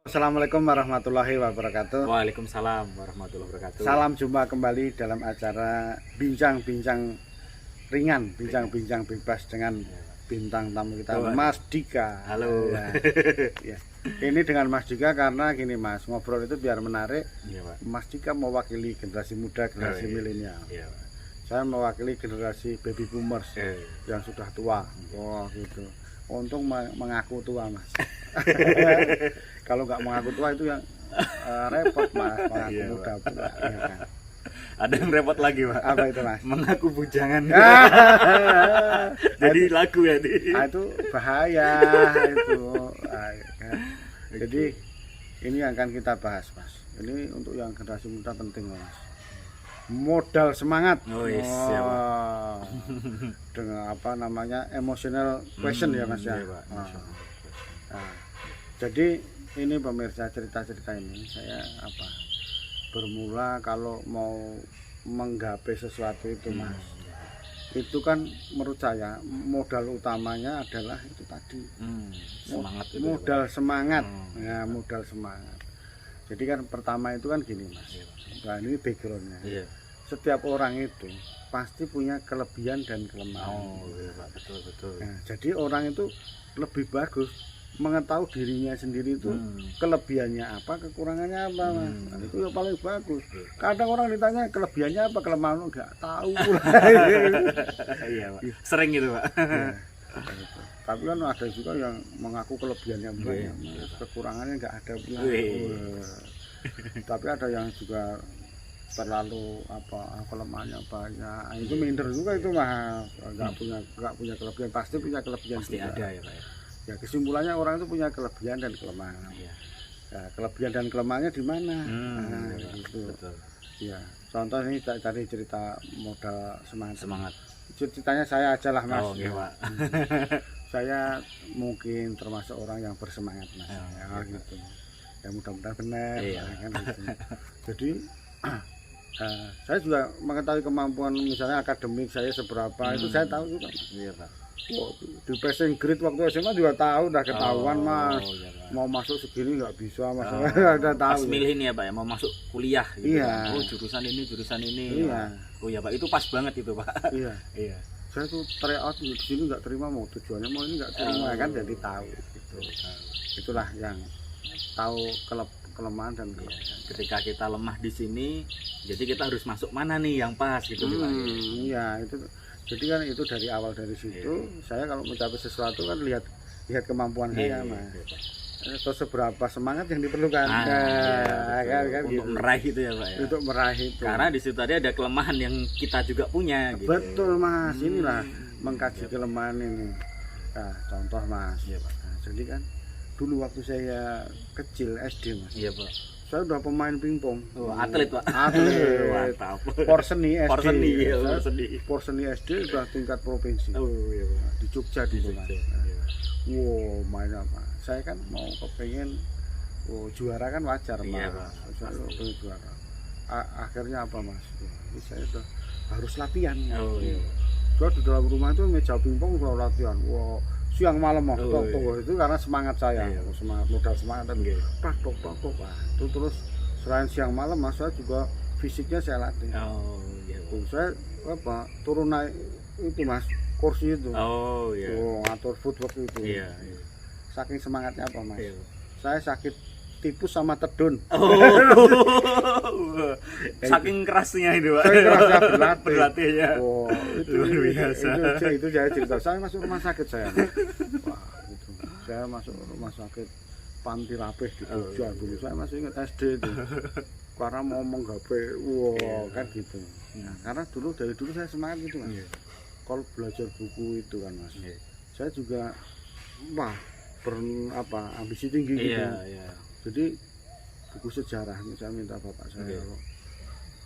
Assalamualaikum warahmatullahi wabarakatuh. Waalaikumsalam warahmatullahi wabarakatuh. Salam jumpa kembali dalam acara bincang-bincang ringan, bincang-bincang bebas dengan bintang tamu kita, Mas Dika. Halo. Ya. Ini dengan Mas Dika karena gini Mas, ngobrol itu biar menarik. Iya, Pak. Mas Dika mewakili generasi muda, generasi milenial. Iya, Pak. Saya mewakili generasi baby boomers yang sudah tua. Oh gitu. Untung mengaku tua Mas. Kalau nggak mengaku tua itu yang repot Mas, mengaku muda pula. Ya kan? Ada yang repot lagi, Pak. Apa itu Mas? Mengaku bujangan. Jadi lagu ya di. Itu bahaya itu. Kan? Jadi ini yang akan kita bahas Mas. Ini untuk yang generasi muda penting Mas. Modal semangat. Oh, yes, ya, Pak. Dengan apa namanya emotional question ya Mas ya. Iya, Pak. Nah, jadi ini pemirsa cerita-cerita ini saya bermula kalau mau menggapai sesuatu itu Mas. Itu kan menurut saya modal utamanya adalah itu tadi. Semangat itu. Modal semangat. Ya, modal semangat. Jadi kan pertama itu kan gini Mas. Nah, ini backgroundnya. Iya. Setiap orang itu pasti punya kelebihan dan kelemahan. Oh, iya, Pak. Betul. Nah, jadi orang itu lebih bagus mengetahui dirinya sendiri itu kelebihannya apa, kekurangannya apa Mas. Nah, itu yang paling bagus. Kadang orang ditanya kelebihannya apa, kelemahan enggak tahu. Iya, Pak. Sering gitu, Pak. Ya, gitu. Tapi kan ada juga yang mengaku kelebihannya banyak, Mas. Kekurangannya enggak ada pula. Tapi ada yang juga terlalu kelemahannya banyak. Itu minder juga itu Mas. Enggak punya kelebihan, pasti punya kelebihan. Pasti juga. ada ya, Pak. Ya kesimpulannya orang itu punya kelebihan dan kelemahan. Iya. Ya, kelebihan dan kelemahannya di mana? Nah, gitu. Betul. Ya, contoh ini tadi cerita modal semangat. Semangat. Ceritanya saya aja lah Mas. Oh, iya, Pak. Saya mungkin termasuk orang yang bersemangat Mas. Ya, gitu. Ya mudah-mudahan benar. Iya. Kan, gitu. Jadi saya juga mengetahui kemampuan misalnya akademik saya seberapa itu saya tahu juga. Iya, Pak. Oh, di passing grade waktu SMA juga tahu, udah ketahuan Mas. Iya, Pak. Mau masuk segini nggak bisa Mas. Udah Pas tahu. milih nih ya, Pak, ya mau masuk kuliah gitu. Iya. Oh, jurusan ini. Iya. Oh iya, Pak, itu pas banget itu, Pak. Iya. Iya. Saya tuh try out di sini nggak terima, mau tujuannya mau ini nggak terima kan, jadi tahu gitu. Itulah yang tahu kelemahan dan kelebihan. Ketika kita lemah di sini, jadi kita harus masuk mana nih yang pas gitu, Pak. Iya, itu. Jadi kan itu dari awal dari situ saya kalau mencapai sesuatu kan lihat kemampuan saya Mas. Atau seberapa semangat yang diperlukan. Kan untuk gitu. meraih itu ya, Pak ya. Untuk meraih itu. Karena di situ tadi ada kelemahan yang kita juga punya gitu. Betul Mas, inilah mengkaji kelemahan ini. Nah, contoh Mas. Iya, Pak. Nah, jadi kan dulu waktu saya kecil SD Mas. Iya, Pak. Saya udah pemain pingpong. Oh, atlet, Pak. Atlet. Mantap. Porseni SD. Porseni, ya, Porseni. Porseni SD udah tingkat provinsi. Oh, iya, Pak. Di Jogja di Jogja. Iya. Wow, main apa? Saya kan mau kepengen juara kan wajar Mas. Iya, Pak. Saya pengen juara. Akhirnya apa Mas? Ini saya udah harus latihan. Oh, iya. Gua di dalam rumah itu meja pingpong udah latihan. Wow, siang malam Mas. Itu karena semangat saya. Iya. Semangat, modal semangat dan tok. Itu terus selain siang malam Mas, saya juga fisiknya saya latih. Oh, iya. Saya turun naik itu Mas, kursi itu. Oh, iya. Ngatur footwork itu. Iya. Saking semangatnya apa Mas? Iya. Saya sakit tipus sama tedun. Oh. Saking kerasnya itu, Pak. Saya kerasnya berlatihnya. Oh, luar biasa. Itu saya cerita. Saya masuk rumah sakit saya. Wah, itu. Saya masuk rumah sakit Panti Rapih di Jogja dulu. Saya masih ingat SD itu. Karena mau menggapai, kan gitu. Nah, karena dari dulu saya semangat gitu Mas. Kalau belajar buku itu kan Mas. Saya juga ambisi tinggi gitu. Iya. Jadi buku sejarah saya minta bapak saya kalau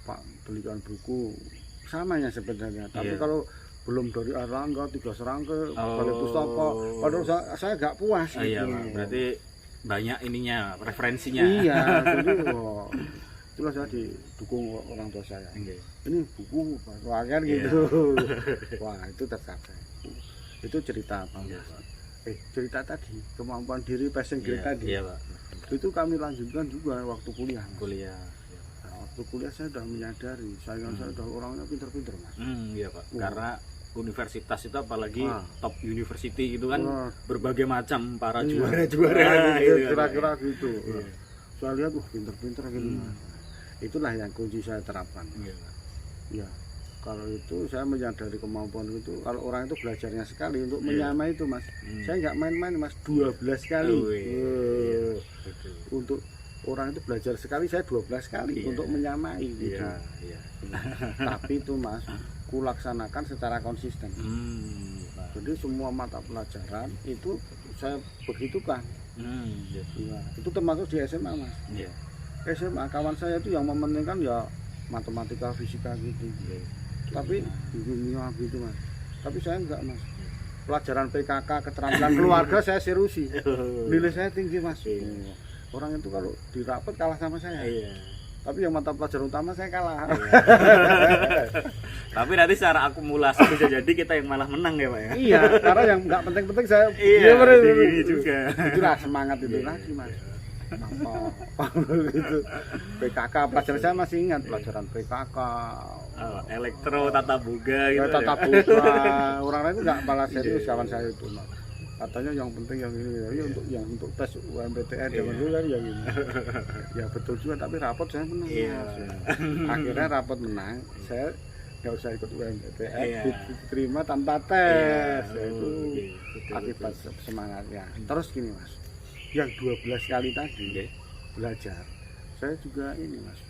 Pak belikan buku samanya sebenarnya. Tapi kalau belum dari Erlangga, Tiga Serangga, Balai Pustaka, padahal saya nggak puas. Iya, gitu. Pak. Berarti banyak ininya, referensinya. Iya, jadi itulah saya didukung orang tua saya. Ini buku kan gitu. Wah, itu tercapai. Itu cerita apa? Cerita tadi kemampuan diri passing grade tadi. Iya, Pak. Itu kami lanjutkan juga waktu kuliah. Kuliah. Nah, waktu kuliah saya sudah menyadari saya sudah orangnya pinter-pinter Mas. Iya Pak. Karena universitas itu apalagi top university gitu kan, Wah. berbagai macam para Iya. juara-juara gitu kan. kira-kira gitu. Iya. Saya lihat pinter-pinter gitu Mas. Itulah yang kunci saya terapkan. Iya, Pak. Ya, kalau itu saya menyadari kemampuan itu. Kalau orang itu belajarnya sekali untuk menyamai itu Mas. Saya nggak main-main Mas, 12 kali. Betul. Untuk orang itu belajar sekali, saya 12 kali untuk menyamai gitu. Iya. Tapi itu Mas, kulaksanakan secara konsisten. Pak. Jadi semua mata pelajaran itu saya begitukan. Iya. Ya, itu termasuk di SMA Mas. Iya. SMA kawan saya itu yang mementingkan ya matematika, fisika gitu. Tapi kimia gitu Mas. Tapi saya enggak Mas. Pelajaran PKK, keterampilan keluarga saya seriusi. Nilai saya tinggi Mas. Orang itu kalau di rapot kalah sama saya. Iya. Tapi yang mata pelajaran utama saya kalah. Tapi nanti secara akumulasi bisa jadi kita yang malah menang ya Pak ya. Iya, karena yang enggak penting-penting saya. Iya, bener. ini juga. Itulah semangat itu lagi Mas. Apa gitu. PKK pelajaran saya masih ingat pelajaran PKK. Elektro, tata boga gitu. Tata boga. Orang lain itu enggak malah serius kawan saya itu Mas. Katanya yang penting yang ini ya, untuk tes UMPTN zaman dulu kan yang ini. Ya betul juga tapi rapot saya menang. Iya. Akhirnya rapot menang, saya nggak usah ikut UMPTN, Iya. diterima tanpa tes. Itu akibat semangatnya. Terus gini Mas, yang 12 kali tadi belajar, saya juga ini Mas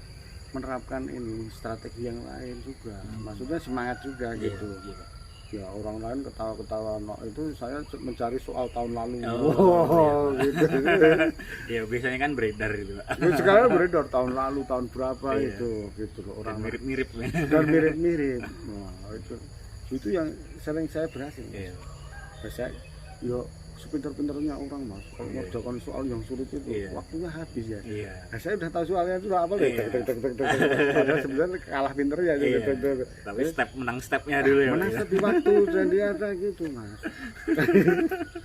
menerapkan ini strategi yang lain juga. Maksudnya semangat juga gitu. Ya orang lain ketawa-ketawa itu saya mencari soal tahun lalu. Gitu. Ya biasanya kan beredar gitu Pak. Ya, sekarang beredar tahun lalu, tahun berapa Iya. itu gitu loh orang mirip-mirip. dan mirip-mirip. Nah, itu yang sering saya berhasil. Iya. Saya yo sepinter-pinternya orang Mas. Kalau ngerjakan soal yang sulit itu waktunya habis ya. Iya. Nah, saya udah tahu soalnya itu apa deh. Padahal sebenarnya kalah pinter ya gitu. Tapi menang stepnya dulu ya. Menang step di waktu dan dia ada gitu Mas.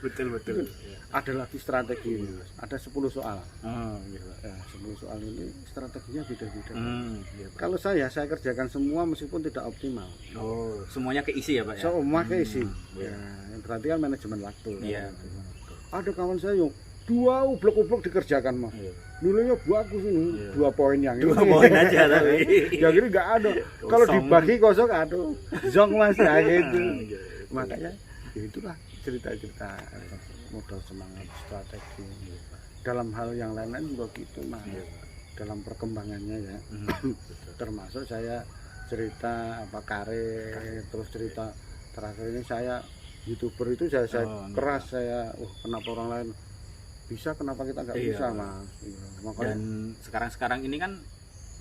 Betul. Ada lagi strategi ini Mas. Ada 10 soal. Oh, gitu. Ya, 10 soal ini strateginya beda-beda. Iya, Pak. Kalau saya kerjakan semua meskipun tidak optimal. Oh, semuanya keisi ya Pak ya. Semua keisi. Iya. Ya, berarti kan manajemen waktu. Iya. Ada kawan saya yang 2 ublek-ublek dikerjakan Mas. Iya. Nilainya bagus ini, 2 poin yang ini. 2 poin aja tapi. Yang ini enggak ada. Kalau dibagi kosong aduh. Zong Mas ya gitu. Makanya ya itulah cerita-cerita modal semangat strategi. Dalam hal yang lain-lain juga gitu Mas. Dalam perkembangannya ya. Termasuk saya cerita apa karir, terus cerita terakhir ini saya YouTuber itu saya keras saya kenapa orang lain bisa kenapa kita nggak bisa Mas. Iya, makanya. Dan sekarang ini kan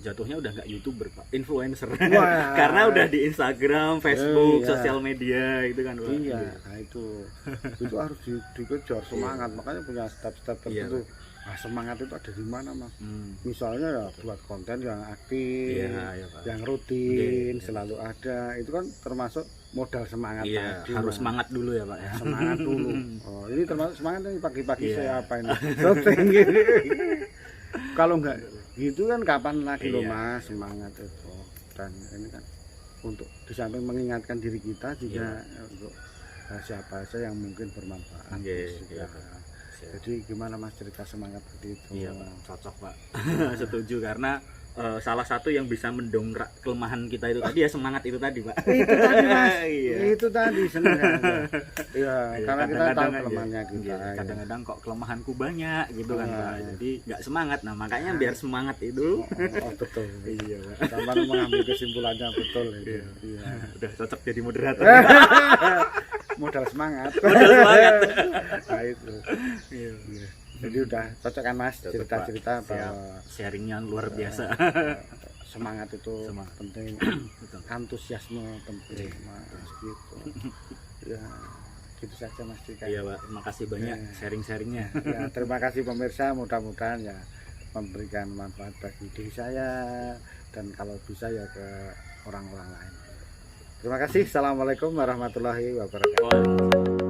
jatuhnya udah nggak YouTuber Pak, influencer. Wah. Karena udah di Instagram, Facebook, Iya. sosial media gitu kan Pak. Iya, nah itu harus dikejar semangat. Makanya punya step-step tertentu. Nah, semangat itu ada di mana Mas? Misalnya ya buat konten yang aktif, Pak. yang rutin, selalu ada. Itu kan termasuk modal semangat tadi. Harus Mas. semangat dulu ya Pak ya. Semangat dulu. Oh, ini termasuk semangat nih pagi-pagi saya apain? Syuting gitu. Kalau enggak gitu kan kapan lagi loh Mas semangat itu. Dan ini kan untuk di samping mengingatkan diri kita juga untuk siapa saja yang mungkin bermanfaat. Jadi gimana Mas cerita semangat seperti itu? Iya Pak, cocok Pak. Setuju karena salah satu yang bisa mendongkrak kelemahan kita itu tadi ya semangat itu tadi Pak. Itu tadi Mas. Iya. Itu tadi sebenarnya. Iya, karena kita tahu kadang-kadang kelemahannya kita. Iya, kadang-kadang kok kelemahanku banyak gitu kan Pak. Jadi nggak semangat. Nah makanya biar semangat itu. Oh betul. Iya Pak. Sampai mengambil kesimpulannya betul itu. Iya. Udah cocok jadi moderator. Modal semangat. Modal semangat. Nah itu. Iya. Jadi udah cocok kan Mas cerita-cerita bahwa sharingnya luar biasa. Semangat itu Semangat. penting. Antusiasme penting Mas gitu. Ya gitu saja Mas cerita. Iya Pak, terima kasih banyak sharing-sharingnya. Ya, terima kasih pemirsa, mudah-mudahan ya memberikan manfaat bagi diri saya dan kalau bisa ya ke orang-orang lain. Terima kasih. Assalamualaikum warahmatullahi wabarakatuh.